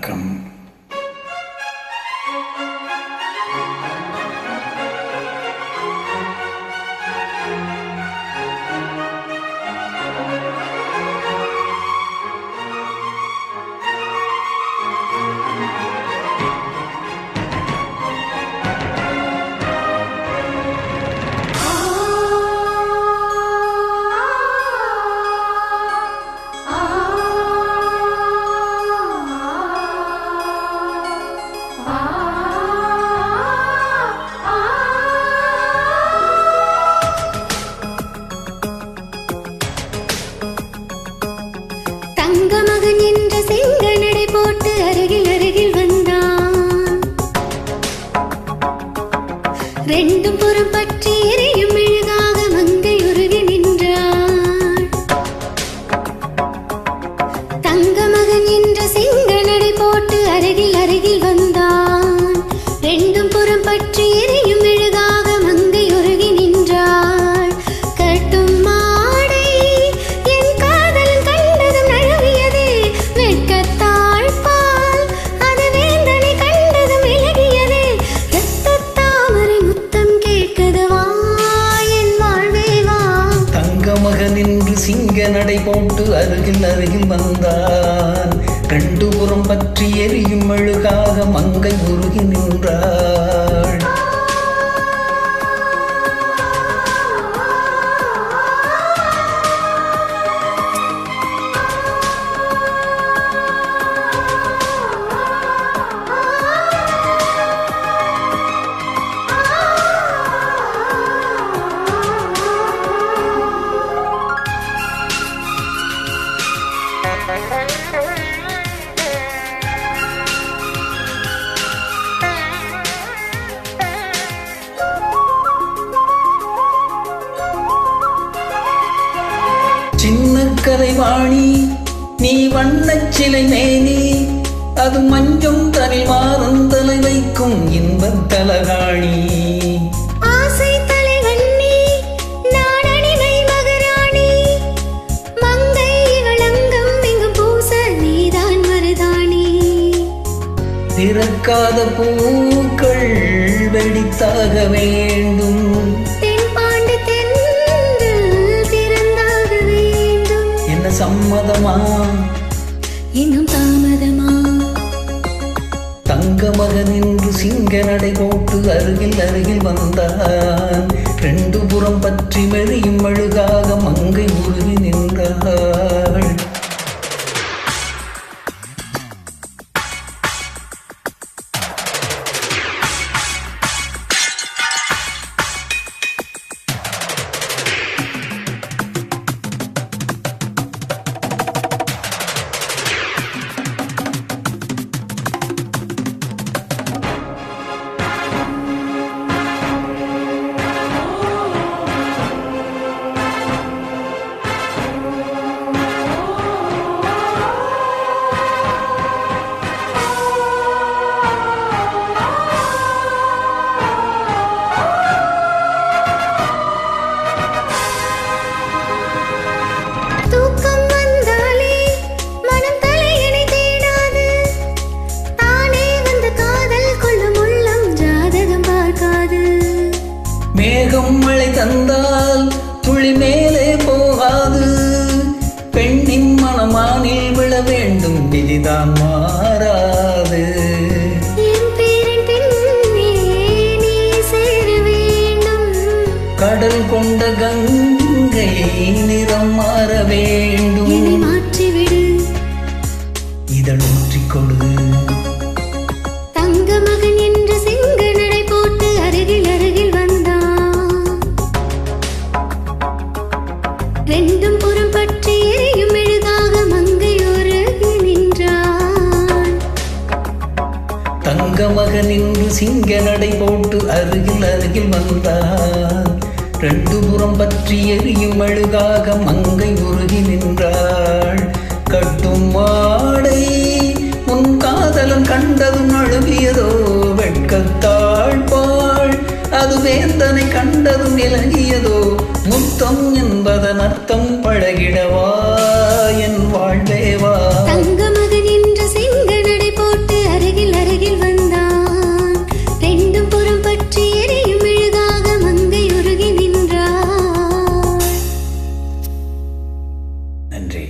வணக்கம். தங்க மகன் என்ற சிங்க நடை போட்டு அருகில் அருகில் வந்தான். ரெண்டும் புறம் பற்றி எரியும் மெழுகாக மங்கை உருகி நின்றாள். தங்க மகன் என்ற சிங்க நடை போட்டு அருகில் அருகில் வந்தான். ரெண்டும் புறம் பற்றி எரியும் மெழுகாக மங்கை உருகி நின்றாள். கட்டும் மகனின்று சிங்க நடை போட்டு அருகில் அருகில் வந்தான். ரெண்டு புறம் பற்றி எரியும் மெழுகாக மங்கை உருகி நின்றாள். சின்ன கலைவாணி நீ வண்ணச் சிலை மேனி, அது மஞ்சம் தனில் மாறும் தலை வைக்கும் இன்பத் தலகாணி. ஆசை தலைவண்ணி நான் அடிமை மகராணி, மங்கை இவளங்கம் எங்கும் பூச நீதான் மருதாணி. திறக்காத பூக்கள் வெடித்தாக வேண்டும், சம்மதமா இன்னும் தாமதமா? தங்க மகன் என்று சிங்க நடை போட்டு அருகில் அருகில் வந்தான். ரெண்டு புறம் பற்றி மெழியும் மெழுகாக மங்கை உருகி நின்றாள். மேகம் மழை தந்தால் துளி மேலே போகாது, பெண்ணின் மனமானில் விழ வேண்டும் விதிதான் மாறாது. கடல் கொண்ட கங்கை நிறம் மாற வேண்டும், மாற்றிவிடு இதழூற்றிக் கொடு. தங்க மகன் என்ற சிங்க நடை போட்டு அருகில் அருகில் ரெண்டும் புறம் பற்றி எரியும் மெழுகாக மங்கை உருகி நின்றாள். தங்க மகன் என்று சிங்க நடை போட்டு அருகில் அருகில் வந்தான். ரெண்டு புறம் பற்றி எரியும் மெழுகாக மங்கை உருகி நின்றாள். கட்டும் மாடை உன் காதலன் கண்டதும் அழுகியதோ வெட்கத்தாழ்பாள், அது வேந்தனை கண்டதும் இலகியதோ. முத்தம் என்பதன் அர்த்தம் பழகிடவா என் வாழ்வேவா. தங்க மகன் என்ற சிங்க நடை போட்டு நன்றி.